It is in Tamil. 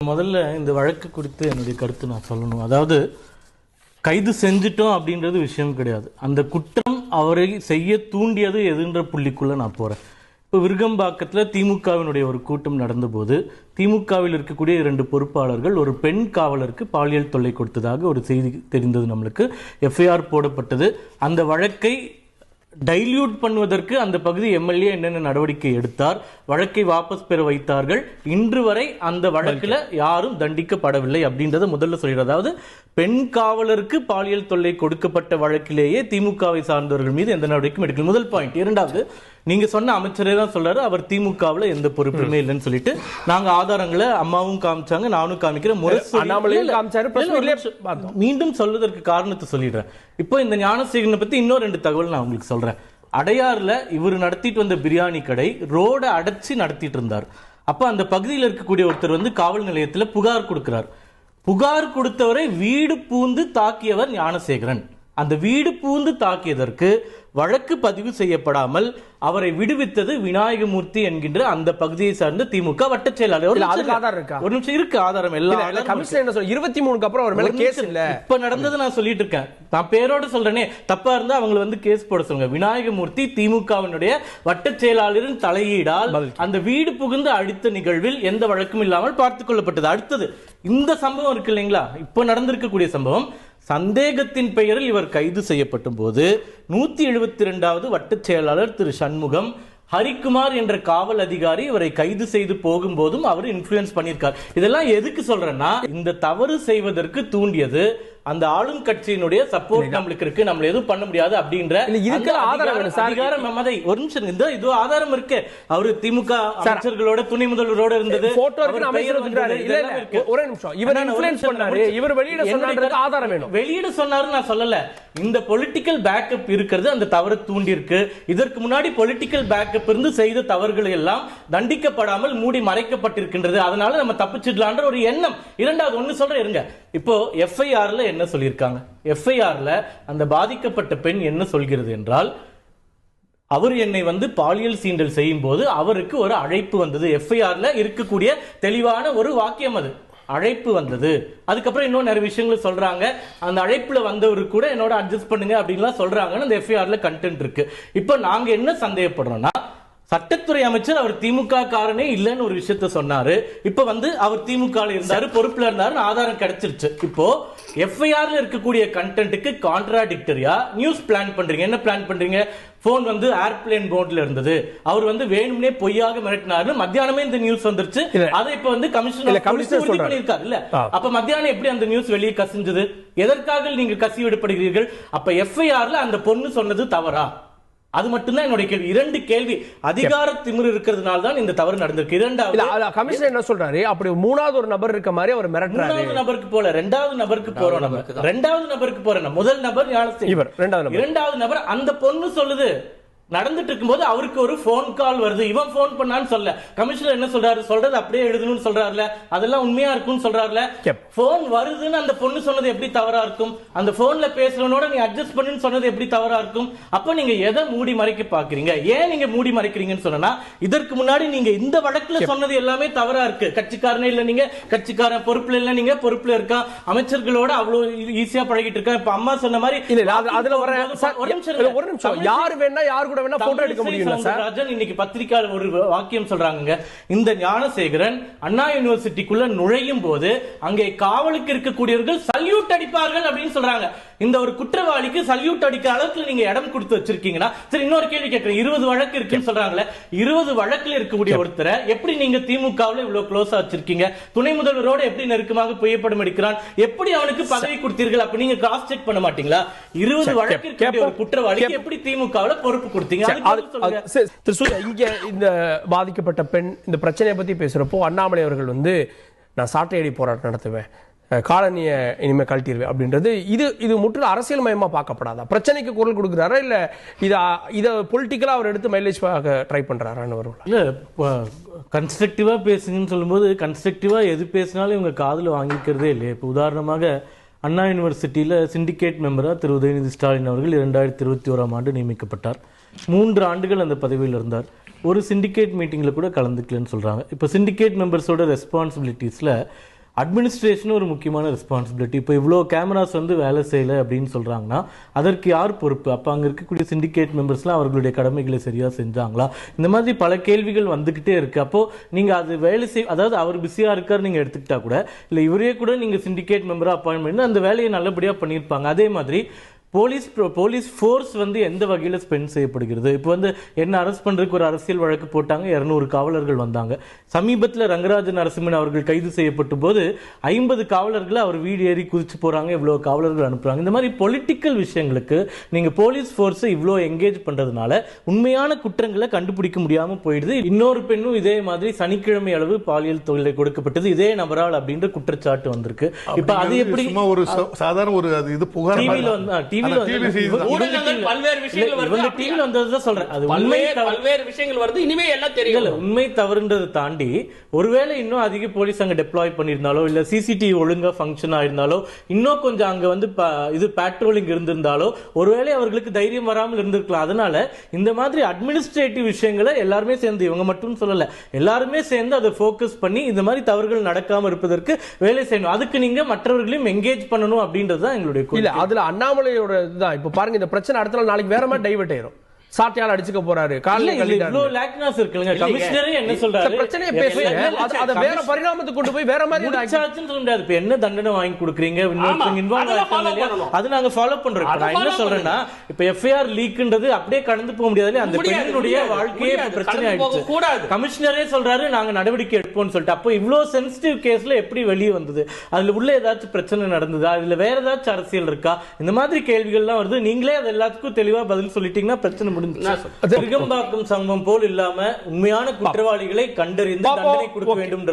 முதல்ல இந்த வழக்கு குறித்து என்னுடைய கருத்து நான் சொல்லணும். அதாவது கைது செஞ்சிட்டோம் அப்படின்றது விஷயம் கிடையாது. அந்த குற்றம் அவரை செய்ய தூண்டியது எதுன்ற புள்ளிக்குள்ள நான் போறேன். இப்போ விருகம்பாக்கத்தில் திமுகவினுடைய ஒரு கூட்டம் நடந்தபோது திமுகவில் இருக்கக்கூடிய 2 பொறுப்பாளர்கள் ஒரு பெண் காவலருக்கு பாலியல் தொல்லை கொடுத்ததாக ஒரு செய்தி தெரிந்தது. நம்மளுக்கு எஃப்ஐஆர் போடப்பட்டது. அந்த வழக்கை டைல்யூட் பண்ணுவதற்கு அந்த பகுதி எம்எல்ஏ என்னென்ன நடவடிக்கை எடுத்தார், வழக்கை வாபஸ் பெற வைத்தார்கள். இன்று வரை அந்த வழக்கில் யாரும் தண்டிக்கப்படவில்லை அப்படின்றத முதல்ல சொல்கிறார். அதாவது பெண் காவலருக்கு பாலியல் தொல்லை கொடுக்கப்பட்ட வழக்கிலேயே திமுகவை சார்ந்தவர்கள் மீது எந்த நடவடிக்கையும் எடுக்கல. முதல் பாயிண்ட். இரண்டாவது, நீங்க சொன்ன அமைச்சரே தான் சொல்றாரு அவர் திமுகவில் எந்த பொறுப்புமே இல்லைன்னு சொல்லிட்டு. நாங்க ஆதாரங்களை அம்மாவும் காமிச்சாங்க, நானும் காமிக்கிறேன். மீண்டும் சொல்வதற்கு காரணத்தை சொல்லிடுறேன். இப்போ இந்த ஞானசேகரனை பத்தி இன்னும் 2 தகவல் நான் உங்களுக்கு சொல்றேன். அடையாறுல இவர் நடத்திட்டு வந்த பிரியாணி கடை ரோட அடைச்சி நடத்திட்டு இருந்தார். அப்ப அந்த பகுதியில் இருக்கக்கூடிய ஒருத்தர் வந்து காவல் நிலையத்தில் புகார் கொடுக்கிறார். புகார் கொடுத்தவரை வீடு பூந்து தாக்கியவர் ஞானசேகரன். அந்த வீடு பூந்து தாக்கியதற்கு வழக்கு பதிவு செய்யப்படாமல் அவரை விடுவித்தது விநாயகமூர்த்தி என்கின்ற அந்த பகுதியை சார்ந்த திமுக வட்ட செயலாளர். ஒரு நிமிஷம் இருக்கு, ஆதாரம் எல்லாம் 23க்கு அப்புறம் அவர் மேல கேஸ் இல்ல. இப்ப நடந்தது நான் சொல்லிட்டு இருக்கேன். நான் பேரோட சொல்றேனே, தப்பா இருந்தா அவங்களை வந்து கேஸ் போட சொல்லுங்க. விநாயகமூர்த்தி திமுகவினுடைய வட்ட செயலாளரின் தலையீடால் அந்த வீடு புகுந்து அடித்த நிகழ்வில் எந்த வழக்கும் இல்லாமல் பார்த்துக் கொள்ளப்பட்டது. அடுத்தது இந்த சம்பவம் இருக்கு இல்லைங்களா, இப்ப நடந்திருக்கக்கூடிய சம்பவம். சந்தேகத்தின் பெயரில் இவர் கைது செய்யப்பட்ட போது 172வது வட்ட செயலாளர் திரு சண்முகம் ஹரிக்குமார் என்ற காவல் அதிகாரி இவரை கைது செய்து போகும்போதும் அவர் இன்ஃப்ளூயன்ஸ் பண்ணியிருக்கார். இதெல்லாம் எதுக்கு சொல்றேன்னா, இந்த தவறு செய்வதற்கு தூண்டியது அந்த ஆளும் கட்சியினுடைய சப்போர்ட் நம்மளுக்கு இருக்கு, நம்ம எதுவும் பண்ண முடியாது அப்படின்ற அதிகாரம். ஒரு நிமிஷம், இதோ ஆதாரம் இருக்கு. அவரு திமுக அமைச்சர்களோட துணை முதல்வரோட இருந்தது. வெளியிட சொன்னாரு நான் சொல்லல. இந்த பொலிட்டிக்கல் பேக்கப் இருக்கிறது அந்த தவறு தூண்டி இருக்கு. இதற்கு முன்னாடி பொலிட்டிக்கல் பேக்கப் இருந்து செய்த தவறுகள் எல்லாம் தண்டிக்கப்படாமல் மூடி மறைக்கப்பட்டிருக்கின்றது. அதனால நம்ம தப்பிச்சிடலான்ற ஒரு எண்ணம். இரண்டாவது ஒன்னு சொல்றேன் இருங்க. இப்போ எஃப்ஐஆர்ல என்ன சொல்லியிருக்காங்க? எஃப்ஐஆர்ல அந்த பாதிக்கப்பட்ட பெண் என்ன சொல்கிறது என்றால், அவர் என்னை வந்து பாலியல் சீண்டல் செய்யும் போது அவருக்கு ஒரு அழைப்பு வந்தது. எஃப்ஐஆர்ல இருக்கக்கூடிய தெளிவான ஒரு வாக்கியம் அது. அழைப்பு வந்தது. அதுக்கப்புறம் இன்னும் நிறைய விஷயங்கள் சொல்றாங்க. அந்த அழைப்புல வந்தவரு கூட என்னோட அட்ஜஸ்ட் பண்ணுங்க அப்படின்லாம் சொல்றாங்கன்னு அந்த எஃப்ஐஆர்ல கண்டென்ட் இருக்கு. இப்போ நாங்க என்ன சந்தேகப்படுறோம்னா, சட்டத்துறை அமைச்சர் அவர் திமுக காரனே இல்லைன்னு ஒரு விஷயத்த சொன்னாரு. இப்ப வந்து அவர் திமுக இருந்தாரு, பொறுப்புல இருந்தாரு, ஆதாரம் கிடைச்சிருச்சு. இப்போ எஃப்ஐஆர்ல இருக்கக்கூடிய கண்டென்ட்டுக்கு கான்ட்ராடிக்டரியா நியூஸ் பிளான் பண்றீங்க. என்ன பிளான் பண்றீங்க? போன் வந்து ஏர்பிளேன் போர்ட்ல இருந்தது, அவர் வந்து வேணும்னே பொய்யாக மிரட்டினாரு. மத்தியானமே இந்த நியூஸ் வந்துருச்சு. அதை இப்ப வந்து கமிஷனர் பண்ணிருக்காரு இல்ல. அப்ப மத்தியானம் எப்படி அந்த நியூஸ் வெளியே கசிஞ்சது? எதற்காக நீங்க கசி விடப்படுகிறீர்கள்? அப்ப எஃப்ஐஆர்ல அந்த பொண்ணு சொன்னது தவறா? அது மட்டும்தான் என்னுடைய கேள்வி. 2 கேள்வி. அதிகார திமிரு இருக்கிறதுனால தான் இந்த தவறு நடந்திருக்கு. இரண்டாவது, கமிஷனர் என்ன சொல்றாரு? அப்படி 3வது ஒரு நபர் இருக்க மாதிரி அவர் மிரட்டுறாரு. 3வது நபருக்கு போல 2வது நபருக்கு போறோம். நம்ம 2வது நபருக்கு போறோம். முதல் நபர் ஞானசேகரன், 2வது நபர் அந்த பொண்ணு சொல்லுது. நடந்துட்டு இருக்கும்போது அவருக்கு ஒரு போன் கால் வருது. இவன் போன் பண்ணான்னு சொல்ல, கமிஷனர் என்ன சொல்றாரு? சொல்றது அப்படியே எழுதணும்னு சொல்றாருல, அதெல்லாம் உண்மையா இருக்கும்னு சொல்றாருல. போன் வருதுன்னு அந்த பொண்ணு சொன்னது எப்படி தவறா இருக்கும்? அந்த போன்ல பேசுறவனோட நீ அட்ஜஸ்ட் பண்ணுன்னு சொன்னது எப்படி தவறா இருக்கும்? அப்ப நீங்க எதை மூடி மறைக்க பாக்குறீங்க? ஏன் நீங்க மூடி மறைக்கிறீங்கன்னு சொன்னா, இதற்கு முன்னாடி நீங்க இந்த வழக்குல சொன்னது எல்லாமே தவறா இருக்கு. கட்சிக்காரனே இல்ல, நீங்க கட்சிக்காரன் பொறுப்புல இல்ல, நீங்க பொறுப்புல இருக்கா, அமைச்சர்களோட அவ்வளவு ஈஸியா பழகிட்டு இருக்கா. இப்ப அம்மா சொன்ன மாதிரி அதுல ஒரு நிமிஷம், யாரு வேணா யாரு இன்னைக்கு பத்திரிகையாளர் ஒரு வாக்கியம் சொல்றாங்க. இந்த ஞானசேகரன் அண்ணா யூனிவர்சிட்டிக்குள்ள நுழையும் போது அங்கே காவலுக்கு இருக்கக்கூடியவர்கள் சல்யூட் அடிப்பார்கள் அப்படின்னு சொல்றாங்க. இந்த ஒரு குற்றவாளிக்கு சல்யூட் அடிக்கிற அளவுக்கு நீங்க இடம் கொடுத்து வச்சிருக்கீங்கன்னா, சரி இன்னொரு கேள்வி கேட்கிறேன். 20 வழக்கு இருக்குன்னு சொல்றாங்களே, 20 வழக்குல இருக்கக்கூடிய ஒருத்தரை எப்படி நீங்க திமுகவில் இவ்வளவு க்ளோஸா வச்சிருக்கீங்க? துணை முதல்வரோட எப்படி நெருக்கமாக புகைப்படம் எடுக்கிறான்? எப்படி அவனுக்கு பதவி கொடுத்தீர்கள்? அப்ப நீங்க கிராஸ் செக் பண்ண மாட்டீங்களா? 20 வழக்கு இருக்கக்கூடிய ஒரு குற்றவாளிக்கு எப்படி திமுகவில் பொறுப்பு கொடுத்தீங்க? இங்க இந்த பாதிக்கப்பட்ட பெண் இந்த பிரச்சனையை பத்தி பேசுறப்போ அண்ணாமலை அவர்கள் வந்து நான் சாட்டையடி போராட்டம் நடத்துவேன், காலனிய இனிமே கழட்டிடுவேன் அப்படின்றது இது முற்றிலும் அரசியல் மயமா பார்க்கப்படாதா? பிரச்சனைக்கு குரல் கொடுக்கிறாரா இல்ல இத பொலிட்டிக்கலா அவர் எடுத்து மைலேஜ் ட்ரை பண்றாரான்னு வரும்? இல்ல, கன்ஸ்ட்ரக்டிவா பேசுங்கன்னு சொல்லும்போது கன்ஸ்ட்ரக்டிவா எது பேசினாலும் இவங்க காதுல வாங்கிக்கிறதே இல்லையா? இப்போ உதாரணமாக அண்ணா யூனிவர்சிட்டியில சிண்டிகேட் மெம்பரா திரு உதயநிதி ஸ்டாலின் அவர்கள் 2021ஆம் ஆண்டு நியமிக்கப்பட்டார். 3 ஆண்டுகள் அந்த பதவியில் இருந்தார். ஒரு சிண்டிகேட் மீட்டிங்ல கூட கலந்துக்கலன்னு சொல்றாங்க. இப்போ சிண்டிகேட் மெம்பர்ஸோட ரெஸ்பான்சிபிலிட்டிஸ்ல அட்மினிஸ்ட்ரேஷன் ஒரு முக்கியமான ரெஸ்பான்சிபிலிட்டி. இப்போ இவ்வளோ கேமராஸ் வந்து வேலை செய்யலை அப்படின்னு சொல்கிறாங்கன்னா அதற்கு யார் பொறுப்பு? அப்போ அங்கே இருக்கக்கூடிய சிண்டிகேட் மெம்பர்ஸ்லாம் அவர்களுடைய கடமைகளை சரியாக செஞ்சாங்களா? இந்த மாதிரி பல கேள்விகள் வந்துக்கிட்டே இருக்குது. அப்போது நீங்கள் அது வேலை அதாவது அவர் பிஸியாக இருக்கார் நீங்கள் எடுத்துக்கிட்டா கூட, இல்லை இவரே கூட நீங்கள் சிண்டிகேட் மெம்பராக அப்பாயின்ட் பண்ணி அந்த வேலையை நல்லபடியாக பண்ணியிருப்பாங்க. அதே மாதிரி போலீஸ் ஃபோர்ஸ் வந்து எந்த வகையில் ஸ்பெண்ட் செய்யப்படுகிறது? இப்போ வந்து என்ன அரெஸ்ட் பண்ணுறதுக்கு ஒரு அரசியல் வழக்கு போட்டாங்க, 200 காவலர்கள் வந்தாங்க. சமீபத்தில் ரங்கராஜன் நரசிம்மன் அவர்கள் கைது செய்யப்பட்ட போது 50 காவலர்களை அவர் வீடு ஏறி குதிச்சு போகிறாங்க, இவ்வளோ காவலர்கள் அனுப்புகிறாங்க. இந்த மாதிரி பொலிட்டிக்கல் விஷயங்களுக்கு நீங்கள் போலீஸ் ஃபோர்ஸை இவ்வளோ என்கேஜ் பண்ணுறதுனால உண்மையான குற்றங்களை கண்டுபிடிக்க முடியாமல் போயிடுது. இன்னொரு பெண்ணும் இதே மாதிரி சனிக்கிழமை அளவு பாலியல் தொழிலை கொடுக்கப்பட்டது இதே நபரால் அப்படின்ற குற்றச்சாட்டு வந்திருக்கு. இப்போ அது எப்படி ஒரு சாதாரண ஒரு இது புகார் டிவியில் வந்து உண்மை தவறுன்றதை தாண்டி ஒருவேளை இன்னும் அதிக போலீஸ் அங்க டெப்ளாய் பண்ணிருந்தாலோ, இல்ல சிசிடிவி ஒழுங்கா ஃபங்க்ஷன் ஆயிருந்தாலோ, இன்னும் கொஞ்சம் அங்க வந்து இது பேட்ரோலிங் இருந்திருந்தாலோ ஒருவேளை அவர்களுக்கு தைரியம் வராமல் இருந்திருக்கலாம். அதனால இந்த மாதிரி அட்மினிஸ்ட்ரேட்டிவ் விஷயங்களை எல்லாருமே சேர்ந்து, இவங்க மட்டும் சொல்லல, எல்லாருமே சேர்ந்து அதை ஃபோக்கஸ் பண்ணி இந்த மாதிரி தவறுகள் நடக்காம இருப்பதற்கு வேலை செய்யணும். அதுக்கு நீங்க மற்றவர்களையும் என்கேஜ் பண்ணணும் அப்படின்றது தான் எங்களுடைய இல்ல. அதுல அண்ணாமலையோட இதுதான். இப்ப பாருங்க, இந்த பிரச்சனை அடுத்த நாள் நாளைக்கு வேற மாதிரி டைவர்ட் ஆயிரும். சாட்டையால அடிச்சுக்க போறாரு, காலையில என்ன சொல்றாரு, பிரச்சனையை பேசுங்க, அத வேற பரிணாமத்துக்கு கொண்டு போய் வேற மாதிரி சொல்ல முடியாது. இப்ப என்ன தண்டனை வாங்கி கொடுக்குறீங்க, அது நாங்க ஃபாலோ பண்றோம். நான் என்ன சொல்றேன்னா, இப்ப எஃப்ஐஆர் லீக்ன்றது அப்படியே கடந்து போக முடியாது. அந்த பெண்ணுடைய வாழ்க்கையே பிரச்சனை ஆயிடுச்சு. கமிஷனரே சொல்றாரு நாங்க நடவடிக்கை எடுப்போம்னு சொல்லிட்டு. அப்போ இவ்வளவு சென்சிட்டிவ் கேஸ்ல எப்படி வெளியே வந்தது? அதுல உள்ள ஏதாச்சும் பிரச்சனை நடந்ததா, இதுல வேற ஏதாச்சும் அரசியல் இருக்கா? இந்த மாதிரி கேள்விகள்லாம் வருது. நீங்களே அது எல்லாத்துக்கும் தெளிவா பதில் சொல்லிட்டீங்கன்னா பிரச்சனை முடிஞ்சு. விருகம்பாக்கம் சம்பவம் போல் இல்லாம உண்மையான குற்றவாளிகளை கண்டறிந்து தண்டனை கொடுக்க வேண்டும்.